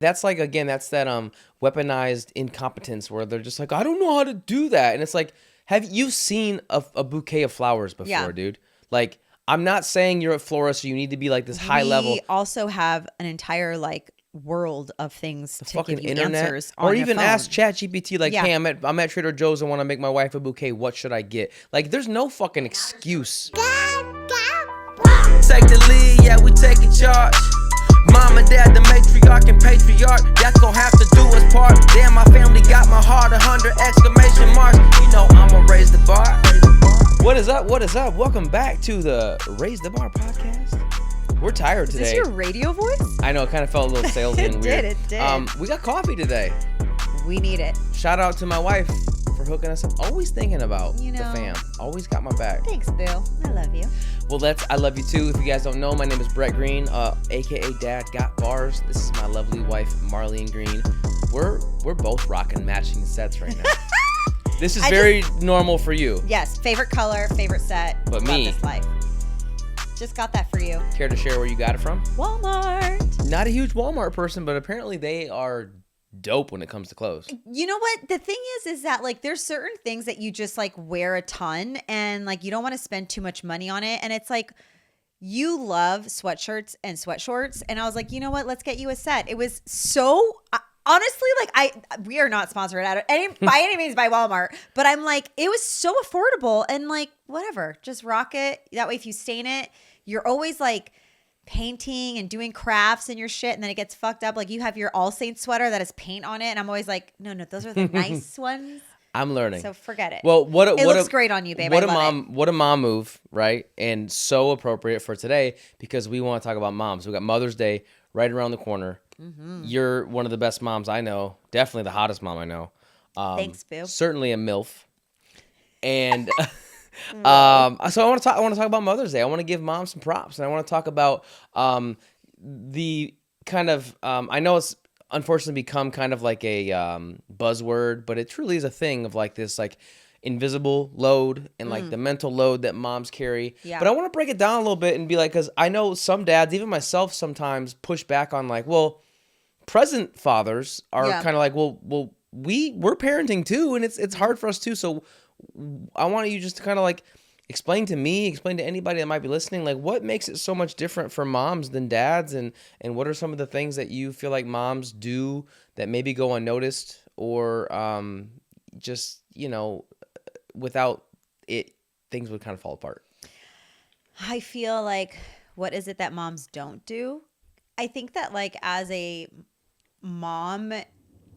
That's like, again, that's that weaponized incompetence where they're just like, I don't know how to do that. And it's like, have you seen a bouquet of flowers before, dude? Like, I'm not saying you're a florist, so you need to be like this high level. We also have an entire like world of things to fucking give you internet, answers on or your even phone. ask ChatGPT, like, hey, I'm at Trader Joe's and want to make my wife a bouquet. What should I get? Like, there's no fucking excuse. Take the lead, yeah, we taking charge. Mom and dad, the matriarch and patriarch. That's gonna have to do us part. Damn, my family got my heart, 100 exclamation marks. You know I'ma raise the bar. What is up? What is up? Welcome back to the Raise the Bar podcast. We're tired today. Is this your radio voice? I know, it kind of felt a little salesy and weird. It did. We got coffee today. We need it. Shout out to my wife for hooking us up. Always thinking about the fam. Always got my back. Thanks, Boo. I love you. Well, I love you too. If you guys don't know, my name is Brett Green, aka Dad Got Bars. This is my lovely wife, Marlene Green. We're both rocking matching sets right now. This is very normal for you. Yes, favorite color, favorite set. But Love me. this life. Just got that for you. Care to share where you got it from? Walmart. Not a huge Walmart person, but apparently they are dope when it comes to clothes. You know what? The thing is that like there's certain things that you just like wear a ton and like you don't want to spend too much money on it. And it's like you love sweatshirts and sweatshorts. And I was like, you know what? Let's get you a set. It was so honestly, like we are not sponsored by any means by Walmart, but I'm like, it was so affordable and like whatever, just rock it. That way, if you stain it, you're always like painting and doing crafts and your shit, and then it gets fucked up. Like you have your All Saints sweater that has paint on it, and I'm always like, no, those are the nice ones. I'm learning. So forget it. Well, it looks great on you, babe. What a mom move, right? And so appropriate for today because we want to talk about moms. We got Mother's Day right around the corner. Mm-hmm. You're one of the best moms I know. Definitely the hottest mom I know. Thanks, Boo. Certainly a MILF. And so I want to talk about Mother's Day. I want to give mom some props, and I want to talk about the kind of I know it's unfortunately become kind of like a buzzword, but it truly is a thing of like this like invisible load and like the mental load that moms carry. Yeah. But I want to break it down a little bit and be like, because I know some dads, even myself, sometimes push back on like, well, present fathers are kind of like, well, we're parenting too, and it's hard for us too. So I want you just to kind of like explain to anybody that might be listening, like what makes it so much different for moms than dads, and what are some of the things that you feel like moms do that maybe go unnoticed, or just, without it, things would kind of fall apart. I feel like, what is it that moms don't do? I think that like as a mom,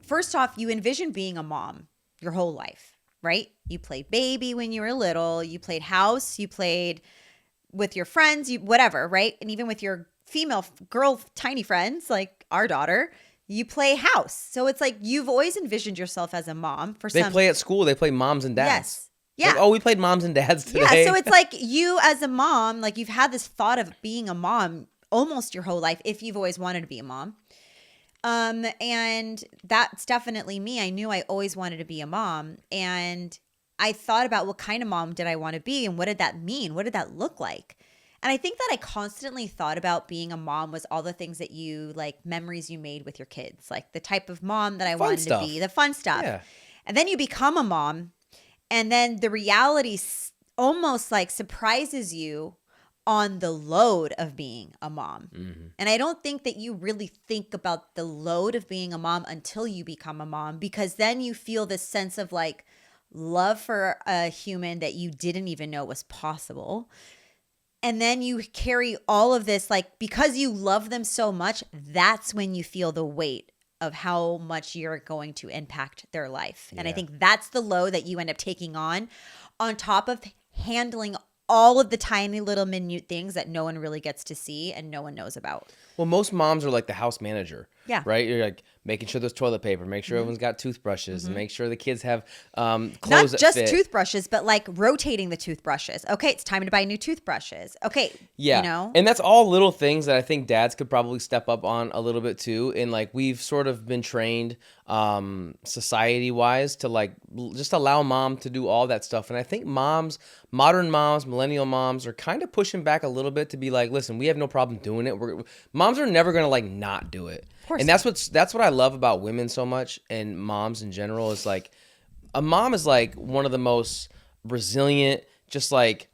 first off, you envision being a mom your whole life, right? You played baby when you were little, you played house, you played with your friends, whatever, right? And even with your female girl tiny friends, like our daughter, you play house. So it's like you've always envisioned yourself as a mom. They play at school, they play moms and dads. Yes. Yeah. Like, we played moms and dads today. Yeah, so it's like you as a mom, like you've had this thought of being a mom almost your whole life if you've always wanted to be a mom. And that's definitely me. I knew I always wanted to be a mom. And I thought about what kind of mom did I want to be and what did that mean? What did that look like? And I think that I constantly thought about being a mom was all the things that you like, memories you made with your kids, like the type of mom that I wanted to be, the fun stuff. Yeah. And then you become a mom, and then the reality almost like surprises you on the load of being a mom. Mm-hmm. And I don't think that you really think about the load of being a mom until you become a mom, because then you feel this sense of like love for a human that you didn't even know was possible. And then you carry all of this, like, because you love them so much, that's when you feel the weight of how much you're going to impact their life. Yeah. And I think that's the load that you end up taking on top of handling all of the tiny little minute things that no one really gets to see and no one knows about. Well, most moms are like the house manager. Yeah. Right? You're like making sure there's toilet paper, make sure everyone's got toothbrushes, and make sure the kids have clothes Not that just fit. toothbrushes, but like rotating the toothbrushes. Okay, it's time to buy new toothbrushes. Okay. Yeah. And that's all little things that I think dads could probably step up on a little bit too. And like we've sort of been trained society-wise to like just allow mom to do all that stuff. And I think modern moms, millennial moms are kind of pushing back a little bit to be like, listen, we have no problem doing it. Moms are never going to like not do it. course And that's what I love about women so much, and moms in general, is like a mom is like one of the most resilient, just like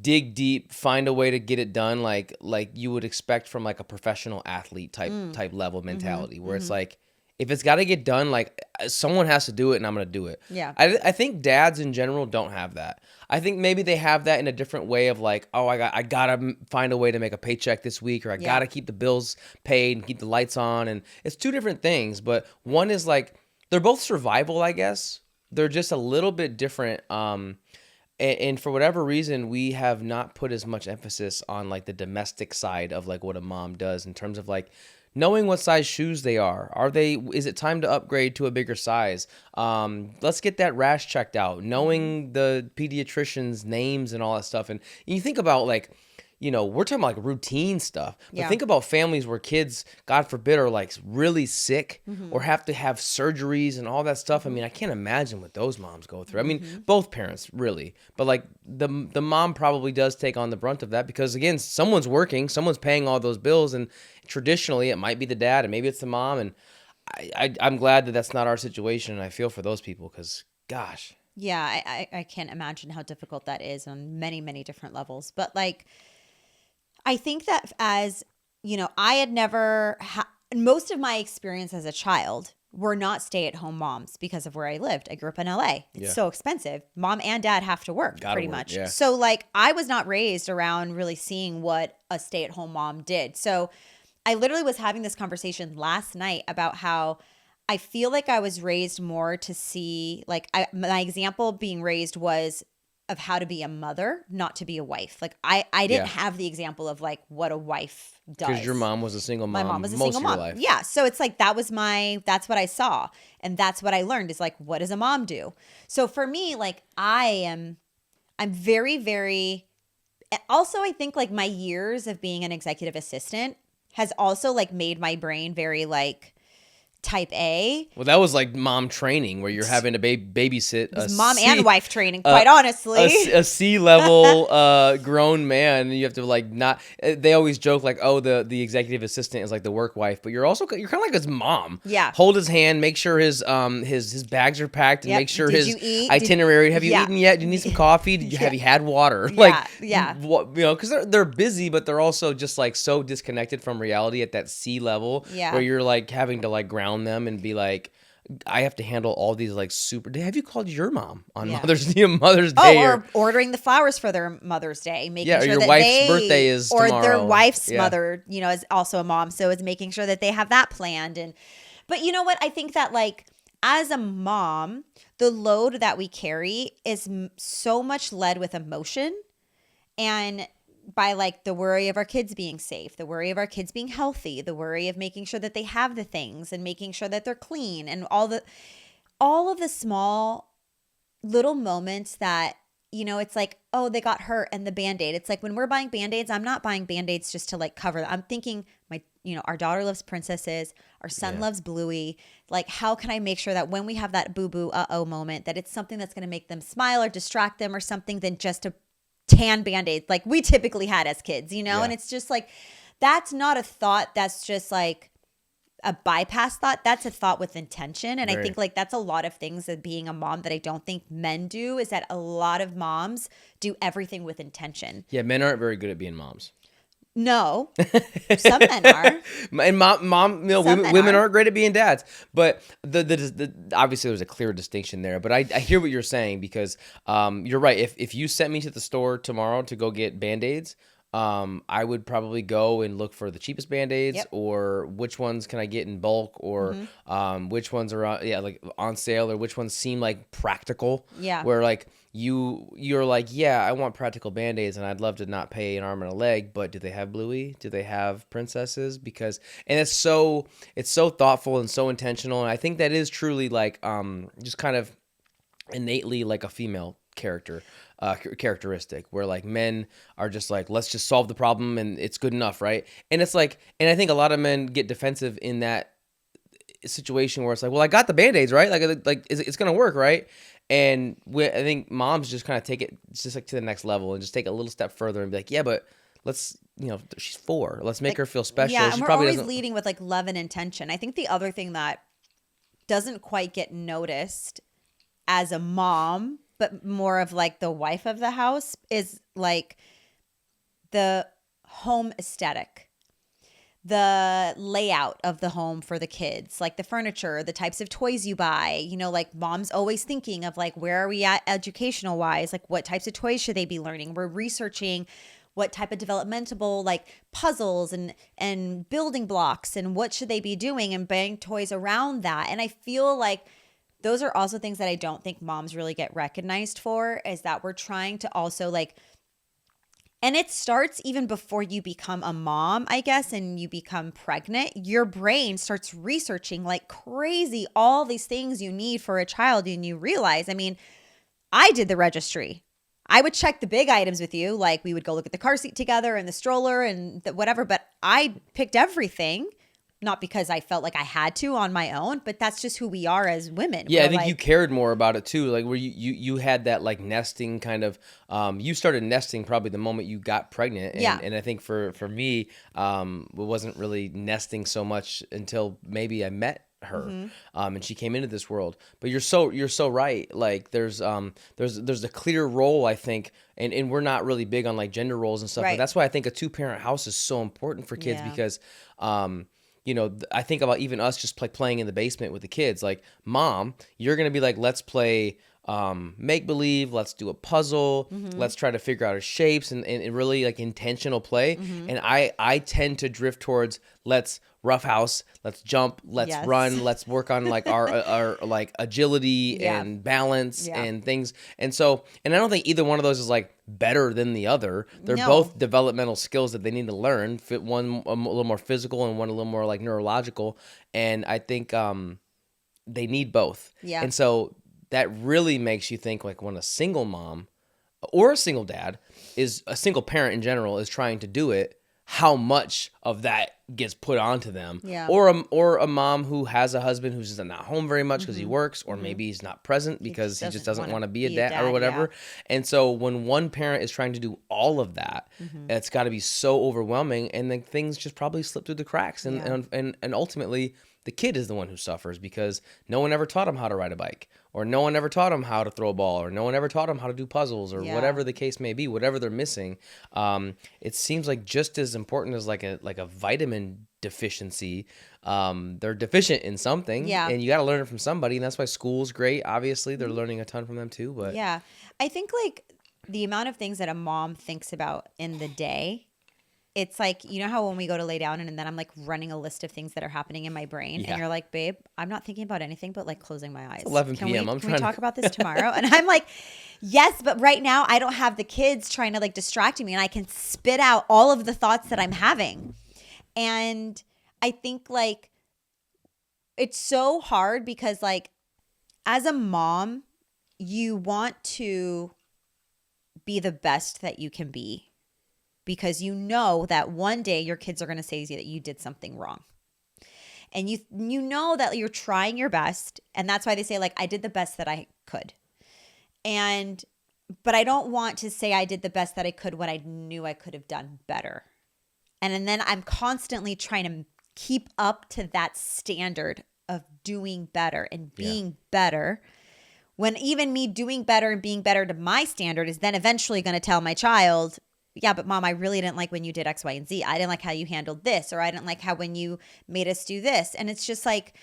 dig deep, find a way to get it done, like you would expect from like a professional athlete type level mentality, where it's like, if it's got to get done, like someone has to do it, and I'm gonna do it. Yeah. I think dads in general don't have that. I think maybe they have that in a different way of like, oh, I gotta find a way to make a paycheck this week, or I gotta keep the bills paid and keep the lights on, and it's two different things. But one is like, they're both survival, I guess. They're just a little bit different. And for whatever reason, we have not put as much emphasis on like the domestic side of like what a mom does, in terms of like knowing what size shoes they are. Is it time to upgrade to a bigger size? Let's get that rash checked out. Knowing the pediatrician's names and all that stuff. And you think about like, we're talking about like routine stuff, but think about families where kids, God forbid, are like really sick or have to have surgeries and all that stuff. I mean, I can't imagine what those moms go through. I mean, both parents really, but like the mom probably does take on the brunt of that, because again, someone's working, someone's paying all those bills, and traditionally it might be the dad and maybe it's the mom. And I'm glad that that's not our situation. And I feel for those people, because gosh. Yeah, I can't imagine how difficult that is on many, many different levels. But like, I think that as, I had never most of my experience as a child were not stay-at-home moms because of where I lived. I grew up in LA. It's so expensive. Mom and dad have to work pretty much. Yeah. So like, I was not raised around really seeing what a stay-at-home mom did. So I literally was having this conversation last night about how I feel like I was raised more to see, like, my example being raised was of how to be a mother, not to be a wife. Like I didn't have the example of like what a wife does. Because your mom was a single mom. My mom was a most single of mom. your life. Yeah. So it's like, that's what I saw. And that's what I learned, is like, what does a mom do? So for me, like I'm very, very, also I think like my years of being an executive assistant has also like made my brain very like type A. Well, that was like mom training, where you're having to babysit a mom and wife training, quite honestly. A C-level grown man, and you have to like not. They always joke like, oh, the executive assistant is like the work wife, but you're kind of like his mom. Yeah. Hold his hand, make sure his bags are packed, and make sure his itinerary. Have you eaten yet? Do you need some coffee? Have you had water? Because they're busy, but they're also just like so disconnected from reality at that C level, where you're like having to like ground them and be like, I have to handle all these like super. Have you called your mom on Mother's Day? Or ordering the flowers for their Mother's Day, making sure your that wife's birthday is or tomorrow. their wife's mother, is also a mom, so it's making sure that they have that planned. But you know what? I think that like as a mom, the load that we carry is so much led with emotion, and by like the worry of our kids being safe, the worry of our kids being healthy, the worry of making sure that they have the things and making sure that they're clean, and all of the small little moments that, it's like, oh, they got hurt and the Band-Aid. It's like when we're buying Band-Aids, I'm not buying Band-Aids just to like cover them. I'm thinking our daughter loves princesses, our son loves Bluey. Like, how can I make sure that when we have that boo-boo, uh-oh moment, that it's something that's going to make them smile or distract them or something, than just a tan Band-Aids like we typically had as kids, And it's just like, that's not a thought that's just like a bypass thought. That's a thought with intention. And I think like that's a lot of things of being a mom that I don't think men do, is that a lot of moms do everything with intention. Yeah, men aren't very good at being moms. No, some men are. And women aren't great at being dads. But the obviously there's a clear distinction there. But I hear what you're saying, because you're right. If you sent me to the store tomorrow to go get Band-Aids, I would probably go and look for the cheapest Band-Aids, or which ones can I get in bulk, or which ones are on sale, or which ones seem like practical. Yeah. Where like you're like, yeah, I want practical Band-Aids, and I'd love to not pay an arm and a leg, but do they have Bluey? Do they have princesses? And it's so thoughtful and so intentional, and I think that is truly like just kind of innately like a female characteristic, where like men are just like, let's just solve the problem and it's good enough, right? And it's like, and I think a lot of men get defensive in that situation where it's like, well, I got the Band-Aids, right? Like it's gonna work, right? And I think moms just kind of take it just like to the next level and just take it a little step further and be like, yeah, but let's, she's 4. Let's make her feel special. Yeah, She and we're probably always doesn't. leading with like love and intention. I think the other thing that doesn't quite get noticed as a mom, but more of like the wife of the house, is like the home aesthetic, the layout of the home for the kids, like the furniture, the types of toys you buy. Like mom's always thinking of like, where are we at educational wise? Like what types of toys should they be learning? We're researching what type of developmental like puzzles and building blocks and what should they be doing, and buying toys around that. And I feel like those are also things that I don't think moms really get recognized for, is that we're trying to also like, and it starts even before you become a mom, I guess, and you become pregnant. Your brain starts researching like crazy all these things you need for a child, and you realize, I mean, I did the registry. I would check the big items with you, like we would go look at the car seat together and the stroller and whatever, but I picked everything. Not because I felt like I had to on my own, but that's just who we are as women. Yeah, We're I think like, you cared more about it too. Like where you had that like nesting kind of. You started nesting probably the moment you got pregnant. And, Yeah. And I think for me, it wasn't really nesting so much until maybe I met her, and she came into this world. But you're so right. Like there's a clear role, I think, and we're not really big on like gender roles and stuff. Right. But that's why I think a 2-parent house is so important for kids Yeah. because. I think about even us just playing in the basement with the kids. Like, mom, you're going to be like, let's play make believe, let's do a puzzle, let's try to figure out our shapes and really like intentional play. And I tend to drift towards let's roughhouse, let's jump, let's run, let's work on like our like agility and balance and things. And I don't think either one of those is like better than the other. They're both developmental skills that they need to learn. Fit one a little more physical and one a little more like neurological. And I think they need both. Yeah. And so that really makes you think like when a single mom or a single dad is a single parent in general is trying to do it, how much of that gets put onto them. Yeah. Or a mom who has a husband who's just not home very much because he works, or maybe he's not present because he just doesn't want to be a dad or whatever. Yeah. And so when one parent is trying to do all of that, it's got to be so overwhelming, and then things just probably slip through the cracks. And ultimately, the kid is the one who suffers because no one ever taught him how to ride a bike, or no one ever taught him how to throw a ball, or no one ever taught him how to do puzzles, or whatever the case may be, whatever they're missing. It seems like just as important as like a vitamin deficiency. They're deficient in something, and you got to learn it from somebody, and that's why school's great. Obviously, they're learning a ton from them too. But yeah, I think like the amount of things that a mom thinks about in the day. It's like, you know how when we go to lay down and then I'm like running a list of things that are happening in my brain, and you're like, babe, I'm not thinking about anything but like closing my eyes. It's 11 p.m. Can we talk about this tomorrow? And I'm like, yes, but right now I don't have the kids trying to like distract me, and I can spit out all of the thoughts that I'm having. And I think like it's so hard because like as a mom, you want to be the best that you can be, because you know that one day your kids are going to say to you that you did something wrong. And you know that you're trying your best, and that's why they say like I did the best that I could. But I don't want to say I did the best that I could when I knew I could have done better. And then I'm constantly trying to keep up to that standard of doing better and being better, when even me doing better and being better to my standard is then eventually going to tell my child, yeah, but mom, I really didn't like when you did X, Y, and Z. I didn't like how you handled this, or I didn't like how when you made us do this. And it's just like,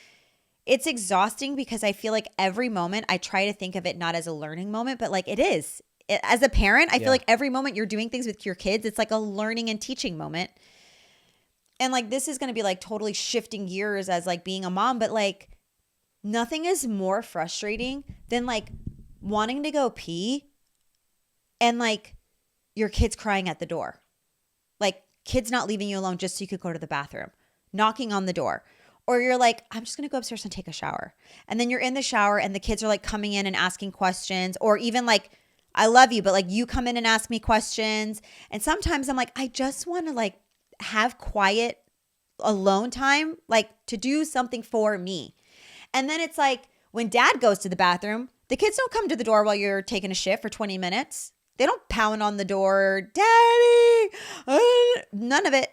it's exhausting because I feel like every moment I try to think of it not as a learning moment, but like it is. As a parent, I feel like every moment you're doing things with your kids, it's like a learning and teaching moment. And like this is going to be like totally shifting gears as like being a mom, but like nothing is more frustrating than like wanting to go pee and like your kid's crying at the door. Like kids not leaving you alone just so you could go to the bathroom, knocking on the door. Or you're like, I'm just going to go upstairs and take a shower. And then you're in the shower and the kids are like coming in and asking questions, or even like, I love you, but like you come in and ask me questions. And sometimes I'm like, I just want to like have quiet alone time, like to do something for me. And then it's like when dad goes to the bathroom, the kids don't come to the door while you're taking a shit for 20 minutes. They don't pound on the door, Daddy. None of it.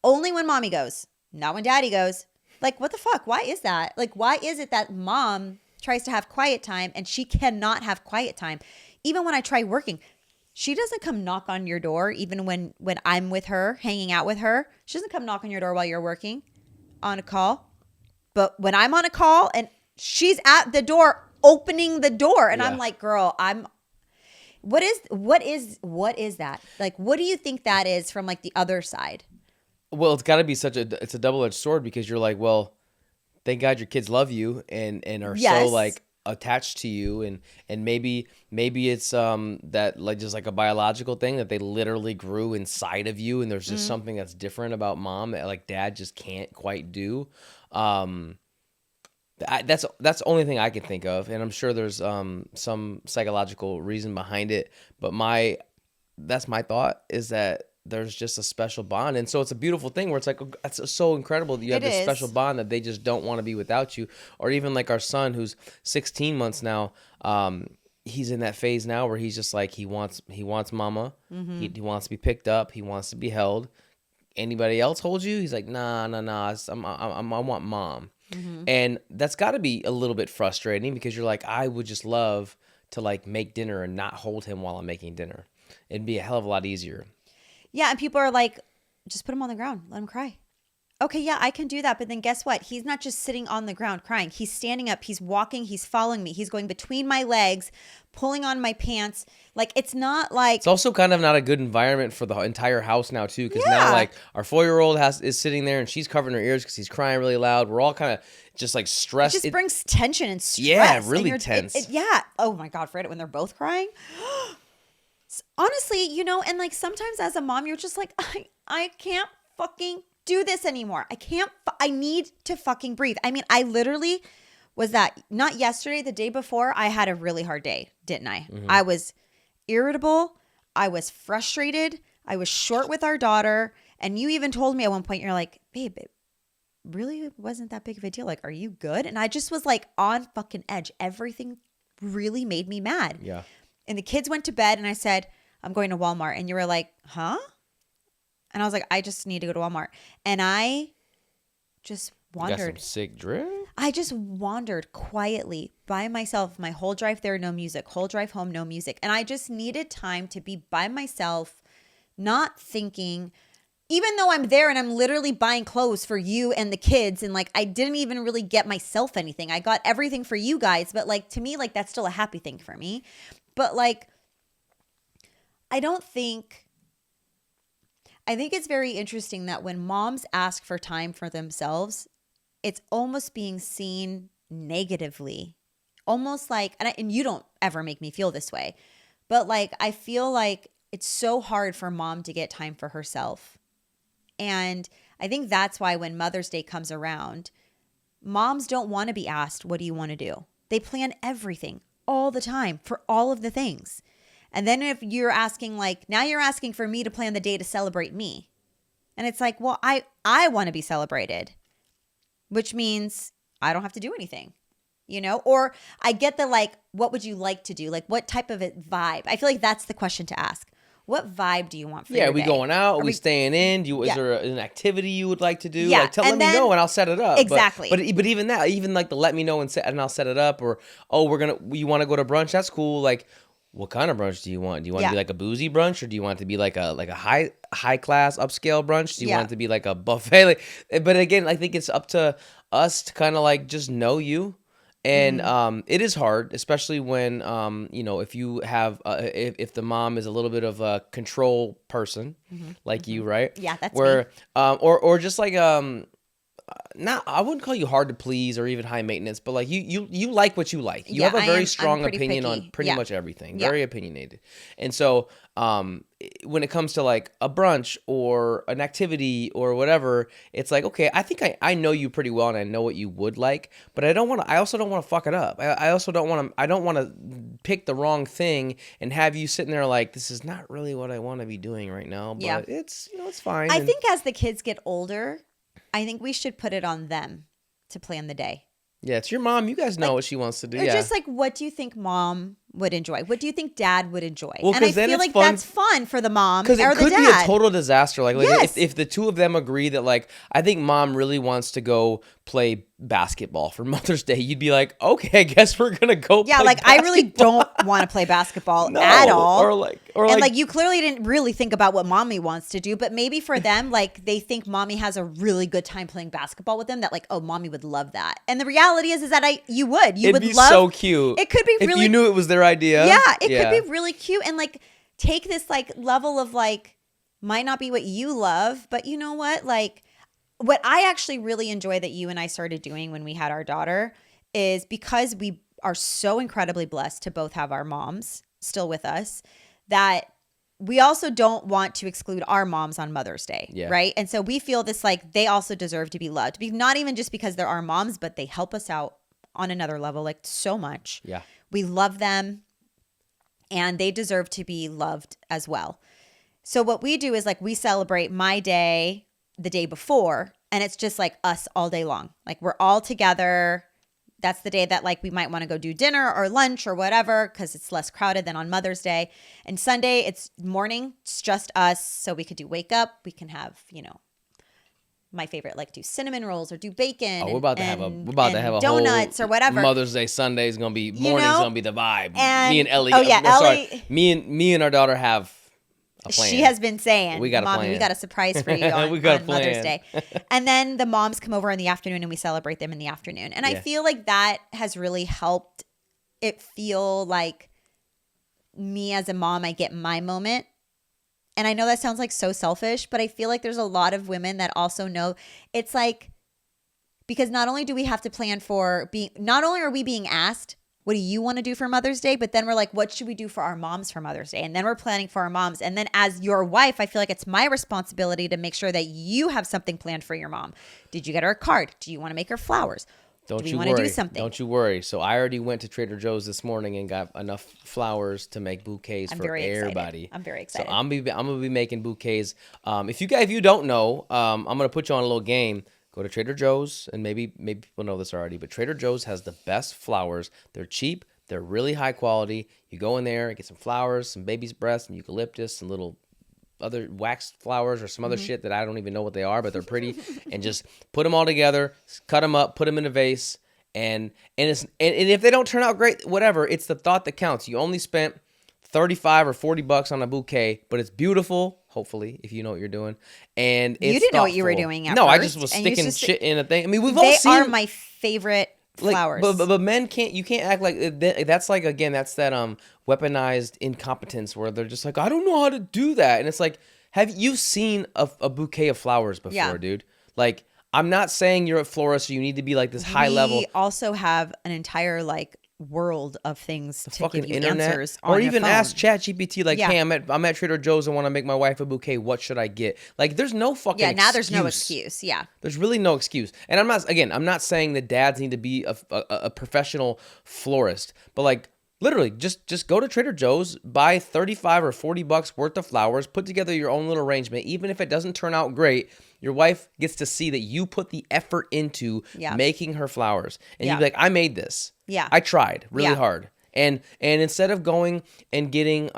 Only when mommy goes, not when daddy goes. Like, what the fuck? Why is that? Like, why is it that mom tries to have quiet time and she cannot have quiet time? Even when I try working, she doesn't come knock on your door. Even when I'm with her, hanging out with her, she doesn't come knock on your door while you're working on a call. But when I'm on a call and she's at the door opening the door, and I'm like, girl, what is that? Like, what do you think that is from like the other side? Well, it's got to be it's a double-edged sword, because you're like, well, thank God your kids love you and are so like attached to you, and maybe it's that like just like a biological thing that they literally grew inside of you, and there's just something that's different about mom that like dad just can't quite do. That's the only thing I can think of, and I'm sure there's some psychological reason behind it, but that's my thought, is that there's just a special bond. And so it's a beautiful thing where it's like, it's so incredible that you have this special bond that they just don't want to be without you. Or even like our son, who's 16 months now, he's in that phase now where he's just like, he wants mama. He wants to be picked up. He wants to be held. Anybody else hold you? He's like, nah. I want mom. And that's got to be a little bit frustrating, because you're like, I would just love to like make dinner and not hold him while I'm making dinner. It'd be a hell of a lot easier. Yeah, and people are like, just put him on the ground, let him cry. Okay, yeah, I can do that. But then guess what? He's not just sitting on the ground crying. He's standing up. He's walking. He's following me. He's going between my legs, pulling on my pants. Like, it's not like... It's also kind of not a good environment for the entire house now, too. Because now, like, our 4-year-old is sitting there and she's covering her ears because he's crying really loud. We're all kind of just, like, stressed. It just brings tension and stress. Yeah, really tense. Yeah. Oh, my God. Forget it when they're both crying. Honestly, you know, and, like, sometimes as a mom, you're just like, I can't fucking do this anymore. I need to fucking breathe. I mean, I literally was that, not yesterday, the day before, I had a really hard day, didn't I? I was irritable. I was frustrated. I was short with our daughter. And you even told me at one point, you're like, babe, it really wasn't that big of a deal. Like, are you good? And I just was like on fucking edge. Everything really made me mad. Yeah. And the kids went to bed and I said, I'm going to Walmart. And you were like, huh? And I was like, I just need to go to Walmart. And I just wandered. You got some sick drip? I just wandered quietly by myself. My whole drive there, no music. Whole drive home, no music. And I just needed time to be by myself, not thinking, even though I'm there and I'm literally buying clothes for you and the kids. And like, I didn't even really get myself anything. I got everything for you guys. But like, to me, like, that's still a happy thing for me. But like, I think it's very interesting that when moms ask for time for themselves, it's almost being seen negatively. Almost like, and you don't ever make me feel this way, but like, I feel like it's so hard for mom to get time for herself. And I think that's why when Mother's Day comes around, moms don't want to be asked, what do you want to do? They plan everything all the time for all of the things. And then if you're asking, like, now you're asking for me to plan the day to celebrate me. And it's like, well, I want to be celebrated, which means I don't have to do anything, you know? Or I get the, like, what would you like to do? Like, what type of vibe? I feel like that's the question to ask. What vibe do you want for your day? Are we going out? Are we staying in? Is there an activity you would like to do? Yeah. Like, let me know and I'll set it up. Exactly. But even that, even like the let me know and I'll set it up. Or, oh, you want to go to brunch? That's cool. Like, what kind of brunch do you want? Do you want to be like a boozy brunch, or do you want it to be like a high class upscale brunch? Do you want it to be like a buffet? But again, I think it's up to us to kind of like just know you. And it is hard, especially when if you have if the mom is a little bit of a control person like you, right? Yeah, that's where me. Or just like not, I wouldn't call you hard to please or even high maintenance, but like you like what you like. You have a very strong opinion on pretty much everything. Very opinionated. And so when it comes to like a brunch or an activity or whatever, it's like, okay, I think I know you pretty well and I know what you would like, but I also don't want to fuck it up. I also don't want to pick the wrong thing and have you sitting there like, this is not really what I want to be doing right now, but it's fine. I think as the kids get older, I think we should put it on them to plan the day. Yeah, it's your mom. You guys know what she wants to do. Or just like, what do you think mom would enjoy? What do you think dad would enjoy? Well, and I 'cause then feel it's like fun- that's fun for the mom or Because the it could be dad. a total disaster. Like Yes. if the two of them agree that like, I think mom really wants to go play basketball for Mother's Day, you'd be like, okay, I guess we're gonna go. Yeah, play like I really basketball. don't want to play basketball No, at all. or And like you clearly didn't really think about what mommy wants to do, but maybe for them, like they think mommy has a really good time playing basketball with them. That like, oh, mommy would love that. And the reality is that you would it'd be love. so cute. It could be if really. you knew it was their idea. Yeah, it could be really cute and like take this like level of like might not be what you love, but you know what? Like what I actually really enjoy that you and I started doing when we had our daughter is because we are so incredibly blessed to both have our moms still with us that we also don't want to exclude our moms on Mother's Day, right? And so we feel this like they also deserve to be loved. Not even just because they're our moms, but they help us out on another level like so much. Yeah. We love them and they deserve to be loved as well. So what we do is like we celebrate my day the day before and it's just like us all day long. Like we're all together. That's the day that like we might want to go do dinner or lunch or whatever because it's less crowded than on Mother's Day. And Sunday, it's morning. It's just us. So we could do wake up. We can have, my favorite, like do cinnamon rolls or do bacon. We're about to have a donuts whole or whatever. Mother's Day Sunday is gonna be morning's gonna be the vibe. And, me and Ellie. Oh yeah, Ellie. Sorry, me and our daughter have a plan. She has been saying, we got a Mommy, plan. we got a surprise for you on Mother's Day. And then the moms come over in the afternoon and we celebrate them in the afternoon. And I feel like that has really helped it feel like me as a mom, I get my moment. And I know that sounds like so selfish, but I feel like there's a lot of women that also know it's like, because not only do we have to plan for not only are we being asked, what do you want to do for Mother's Day? But then we're like, what should we do for our moms for Mother's Day? And then we're planning for our moms. And then as your wife, I feel like it's my responsibility to make sure that you have something planned for your mom. Did you get her a card? Do you want to make her flowers? Don't do you want worry. to do something? Don't you worry. So I already went to Trader Joe's this morning and got enough flowers to make bouquets for everybody. I'm very excited. So I'm gonna be making bouquets. If you don't know, I'm gonna put you on a little game. Go to Trader Joe's, and maybe people know this already, but Trader Joe's has the best flowers. They're cheap. They're really high quality. You go in there, get some flowers, some baby's breath, some eucalyptus, some little other waxed flowers or some other shit that I don't even know what they are, but they're pretty. And just put them all together, cut them up, put them in a vase, and if they don't turn out great, whatever. It's the thought that counts. You only spent $35 or $40 on a bouquet, but it's beautiful. Hopefully, if you know what you're doing, and it's you didn't know what you were thoughtful. doing. At no, first, I just was and you sticking just- shit in a thing. I mean, They are my favorite flowers. But men can't. You can't act like that's like again. That's that weaponized incompetence where they're just like, I don't know how to do that, and it's like, have you seen a bouquet of flowers before, dude? Like, I'm not saying you're a florist, so you need to be like this high level. We also have an entire like world of things to fucking give you internet, answers on or your even phone. ask ChatGPT like, hey, I'm at Trader Joe's and want to make my wife a bouquet. What should I get? Like, there's no fucking now there's no excuse. Yeah, there's really no excuse. And I'm not saying that dads need to be a professional florist, but like literally just go to Trader Joe's, buy $35 or $40 worth of flowers, put together your own little arrangement. Even if it doesn't turn out great, your wife gets to see that you put the effort into making her flowers. And you'd be like, I made this. Yeah. I tried really hard. And instead of going and getting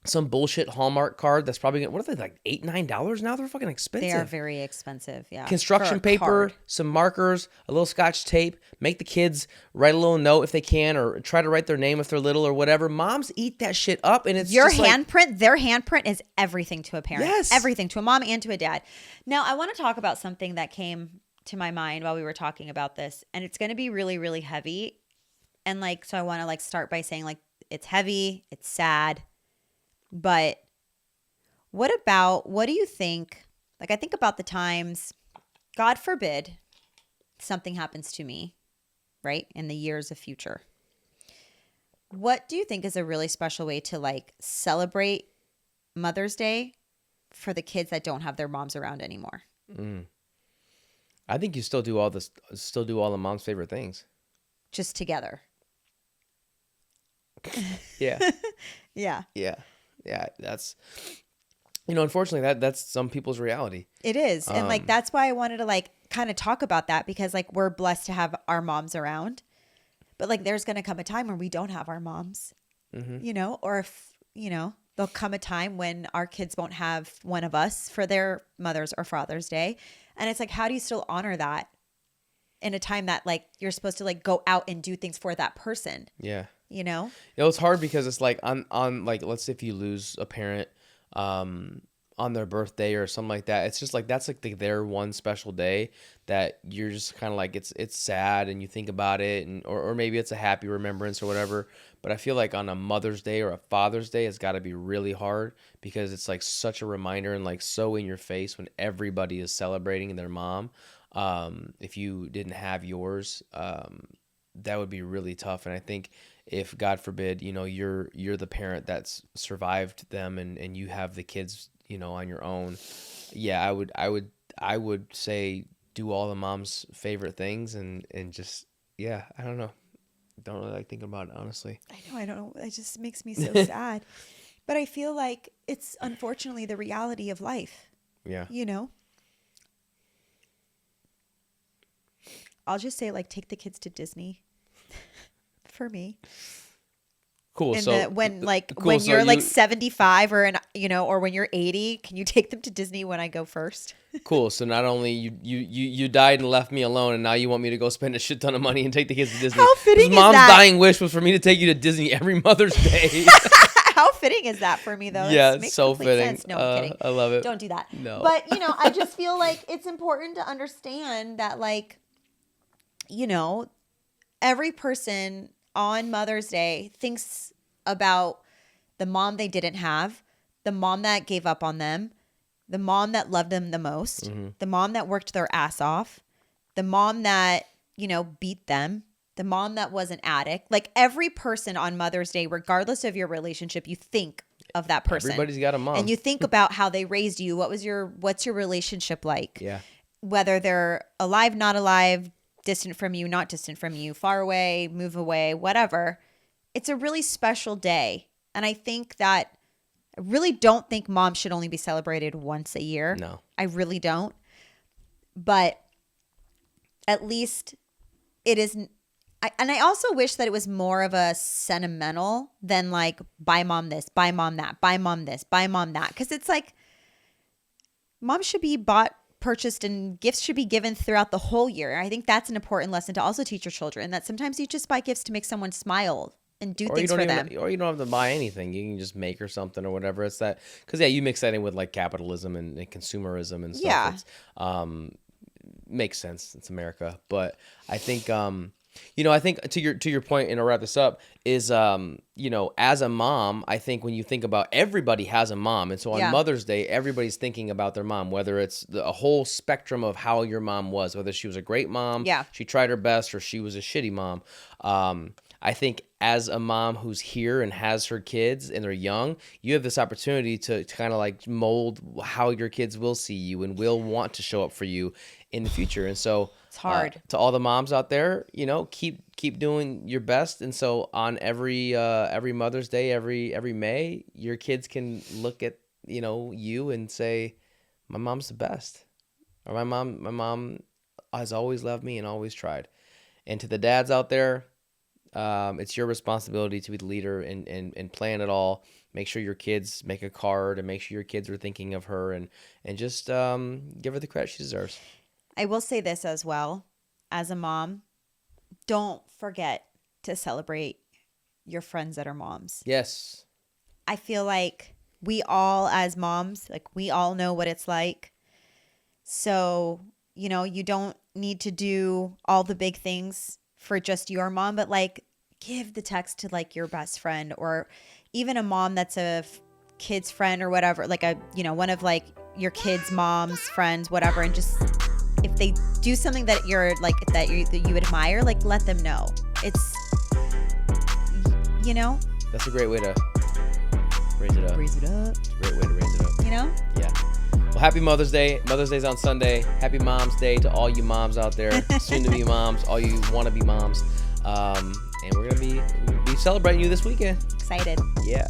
some bullshit Hallmark card that's probably what are they like $8-9 now? They're fucking expensive. they are very expensive. Yeah, Construction for a paper, card. some markers, a little Scotch tape. Make the kids write a little note if they can, or try to write their name if they're little or whatever. Moms eat that shit up, and it's Your just like, handprint, their handprint is everything to a parent. Yes. Everything to a mom and to a dad. Now, I want to talk about something that came to my mind while we were talking about this, and it's going to be really, really heavy. And like, so I want to like start by saying like, it's heavy, it's sad, but what do you think? Like, I think about the times, God forbid, something happens to me, right? In the years of future. What do you think is a really special way to like celebrate Mother's Day for the kids that don't have their moms around anymore? I think you still do all the mom's favorite things. Just together. Yeah. Yeah. Yeah. That's, unfortunately that's some people's reality. It is. And like, that's why I wanted to like kind of talk about that, because like we're blessed to have our moms around. But like, there's going to come a time where we don't have our moms, you know, or if, you know, there'll come a time when our kids won't have one of us for their Mother's or Father's Day. And it's like, how do you still honor that in a time that like you're supposed to like go out and do things for that person? Yeah. You know? You know, it's hard because it's like on like, let's say if you lose a parent on their birthday or something like that, it's just like that's like their one special day that you're just kind of like it's sad and you think about it, and or maybe it's a happy remembrance or whatever. But I feel like on a Mother's Day or a Father's Day, it's got to be really hard because it's like such a reminder and like so in your face when everybody is celebrating their mom. If you didn't have yours, that would be really tough. And I think if God forbid, you know, you're the parent that's survived them and you have the kids, you know, on your own. Yeah, I would say do all the mom's favorite things and just, yeah, I don't know. Don't really like thinking about it, honestly. I don't know. It just makes me so sad. But I feel like it's unfortunately the reality of life. Yeah. You know? I'll just say like take the kids to Disney for me. Cool. And so when so you're like 75 or you know, or when you're 80, can you take them to Disney when I go first? Cool. So not only you died and left me alone, and now you want me to go spend a shit ton of money and take the kids to Disney. How fitting is Mom's that? dying wish was for me to take you to Disney every Mother's Day. How fitting is that for me though? Yeah, It it's makes so complete fitting. sense. No, I'm kidding. I love it. Don't do that. No. But you know, I just feel like it's important to understand that like, you know, every person on Mother's Day thinks about the mom they didn't have, the mom that gave up on them, the mom that loved them the most, the mom that worked their ass off, the mom that, you know, beat them, the mom that was an addict. Like every person on Mother's Day, regardless of your relationship, you think of that person. Everybody's got a mom. And you think about how they raised you. What's your relationship like? Yeah. Whether they're alive, not alive, distant from you, not distant from you, far away, move away, whatever. It's a really special day. And I think that I really don't think mom should only be celebrated once a year. No. I really don't. But at least it is. And I also wish that it was more of a sentimental than like buy mom this, buy mom that, buy mom this, buy mom that. Because it's like mom should be bought, purchased, and gifts should be given throughout the whole year. I think that's an important lesson to also teach your children, that sometimes you just buy gifts to make someone smile and do things for them. Or you don't have to buy anything. You can just make her something or whatever. It's that, because yeah, you mix that in with like capitalism and consumerism and stuff. Yeah. It's, makes sense. It's America. But I think, you know, I think to your point, and I'll wrap this up, is, you know, as a mom, I think when you think about everybody has a mom. And so on Mother's Day, everybody's thinking about their mom, whether it's a whole spectrum of how your mom was, whether she was a great mom, she tried her best, or she was a shitty mom. I think as a mom who's here and has her kids and they're young, you have this opportunity to kind of like mold how your kids will see you and will want to show up for you in the future. And so it's hard. To all the moms out there, you know, keep doing your best. And so on every Mother's Day, every May, your kids can look at, you know, you and say, my mom's the best, or my mom has always loved me and always tried. And to the dads out there, it's your responsibility to be the leader and plan it all. Make sure your kids make a card and make sure your kids are thinking of her and just give her the credit she deserves. I will say this as well. As a mom, don't forget to celebrate your friends that are moms. Yes. I feel like we all, as moms, like we all know what it's like. So, you know, you don't need to do all the big things for just your mom, but like give the text to like your best friend, or even a mom that's a kid's friend or whatever, like a, you know, one of like your kids' mom's friends, whatever. And just, if they do something that you're like, that you admire, like let them know. It's, you know, that's a great way to raise it up. Raise it up. It's a great way to raise it up. You know? Yeah. Well, happy Mother's Day. Mother's Day's on Sunday. Happy Mom's Day to all you moms out there, soon to be moms, all you want to be moms. And we're gonna be celebrating you this weekend. Excited. Yeah.